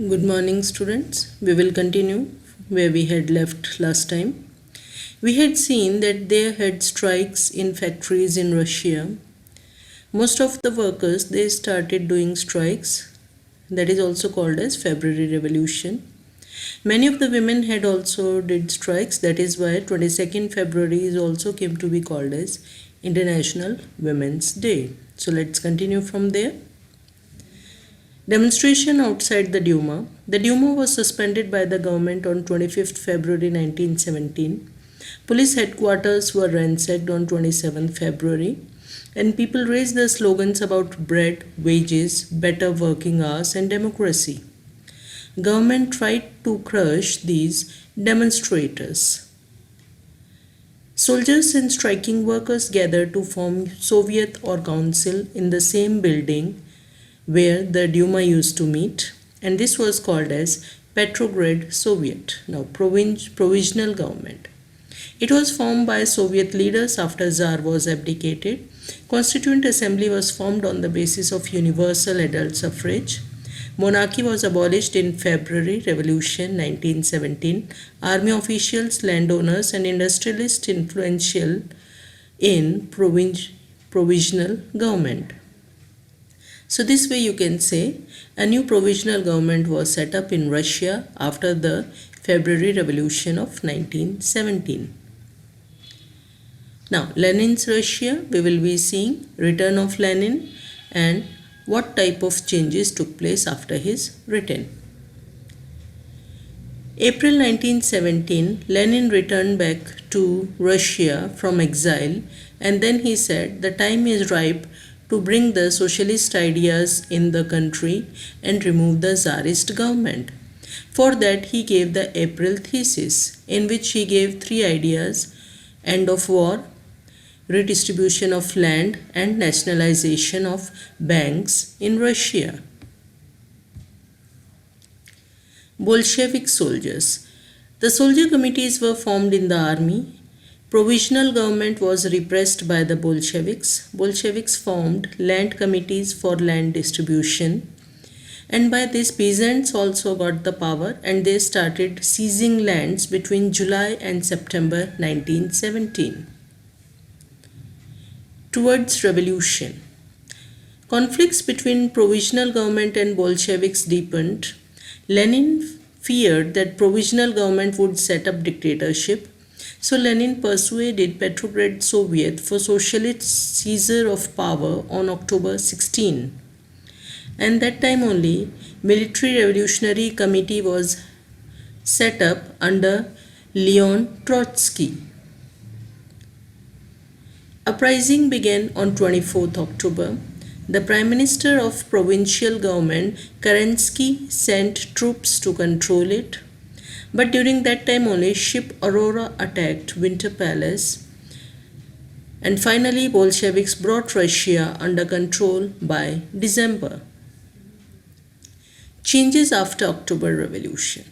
Good morning, students. We will continue where we had left last time. We had seen that there had strikes in factories in Russia. Most of the workers they started doing strikes. That is also called as February Revolution. Many of the women had also did strikes. That is why 22nd February is also came to be called as International Women's Day. So let's continue from there. Demonstration outside the Duma. The Duma was suspended by the government on 25th February 1917. Police headquarters were ransacked on 27th February, and people raised their slogans about bread, wages, better working hours, and democracy. Government tried to crush these demonstrators. Soldiers and striking workers gathered to form Soviet or council in the same building where the Duma used to meet, and this was called as Petrograd Soviet, now provisional government. It was formed by Soviet leaders after Tsar was abdicated. Constituent Assembly was formed on the basis of universal adult suffrage. Monarchy was abolished in February Revolution 1917. Army officials, landowners, and industrialists influential in provisional government. So this way you can say a new provisional government was set up in Russia after the February Revolution of 1917. Now Lenin's Russia, we will be seeing return of Lenin and what type of changes took place after his return. April 1917, Lenin returned back to Russia from exile, and then he said the time is ripe to bring the socialist ideas in the country and remove the Tsarist government. For that, he gave the April thesis, in which he gave three ideas: end of war, redistribution of land, and nationalization of banks in Russia. Bolshevik soldiers. The soldier committees were formed in the army. Provisional government was repressed by the Bolsheviks. Bolsheviks formed land committees for land distribution, and by this peasants also got the power, and they started seizing lands between July and September 1917. Towards revolution. Conflicts between provisional government and Bolsheviks deepened. Lenin feared that provisional government would set up dictatorship. So Lenin persuaded Petrograd Soviet for socialist seizure of power on October 16. And that time only, Military Revolutionary Committee was set up under Leon Trotsky. Uprising began on 24th October. The Prime Minister of Provincial Government, Kerensky, sent troops to control it. But during that time only, ship Aurora attacked Winter Palace. And finally, Bolsheviks brought Russia under control by December. Changes after October Revolution.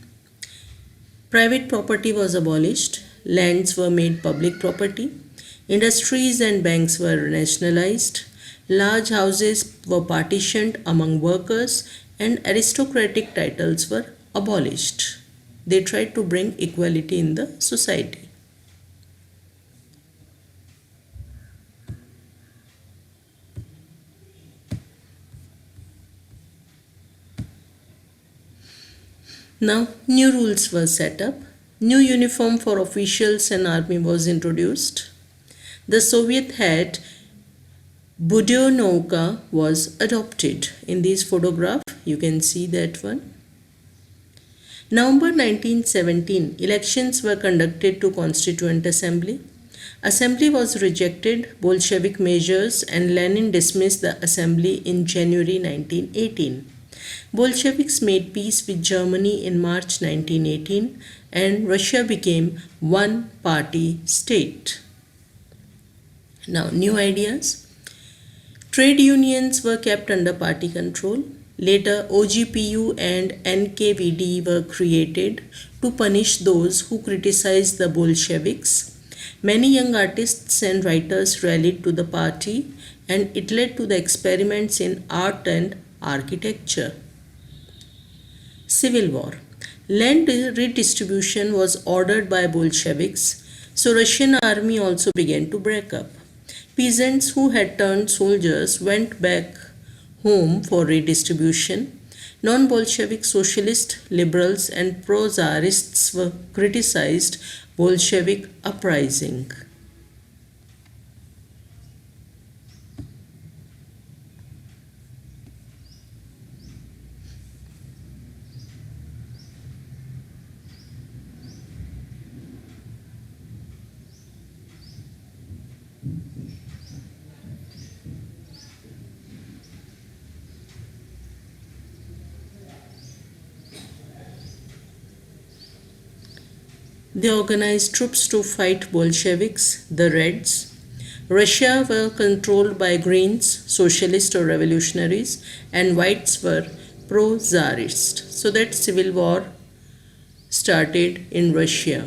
Private property was abolished. Lands were made public property. Industries and banks were nationalized. Large houses were partitioned among workers, and aristocratic titles were abolished. They tried to bring equality in the society. Now, new rules were set up. New uniform for officials and army was introduced. The Soviet hat Budyonnovka was adopted. In this photograph, you can see that one. November 1917, elections were conducted to Constituent Assembly. Assembly was rejected Bolshevik measures, and Lenin dismissed the assembly in January 1918. Bolsheviks made peace with Germany in March 1918, and Russia became one-party state. Now, new ideas. Trade unions were kept under party control. Later, OGPU and NKVD were created to punish those who criticized the Bolsheviks. Many young artists and writers rallied to the party, and it led to the experiments in art and architecture. Civil War. Land redistribution was ordered by Bolsheviks, so Russian army also began to break up. Peasants who had turned soldiers went back home for redistribution. Non-Bolshevik socialists, liberals and pro-Tsarists were criticized Bolshevik uprising. They organized troops to fight Bolsheviks, the Reds. Russia were controlled by Greens, socialists or revolutionaries, and Whites were pro-Tsarist. So that civil war started in Russia.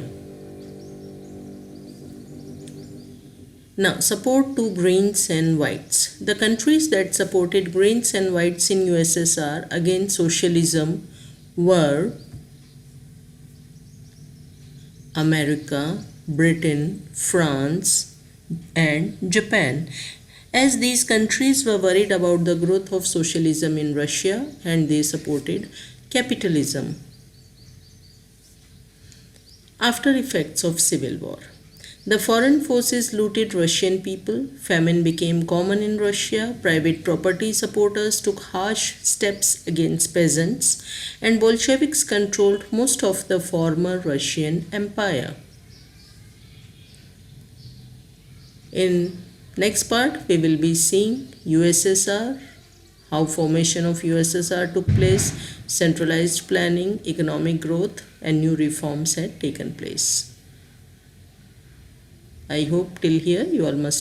Now, support to Greens and Whites. The countries that supported Greens and Whites in USSR against socialism were America, Britain, France, and Japan, as these countries were worried about the growth of socialism in Russia and they supported capitalism. After effects of civil war. The foreign forces looted Russian people, famine became common in Russia, private property supporters took harsh steps against peasants, and Bolsheviks controlled most of the former Russian Empire. In next part, we will be seeing USSR, how formation of USSR took place, centralized planning, economic growth, and new reforms had taken place. I hope till here you all must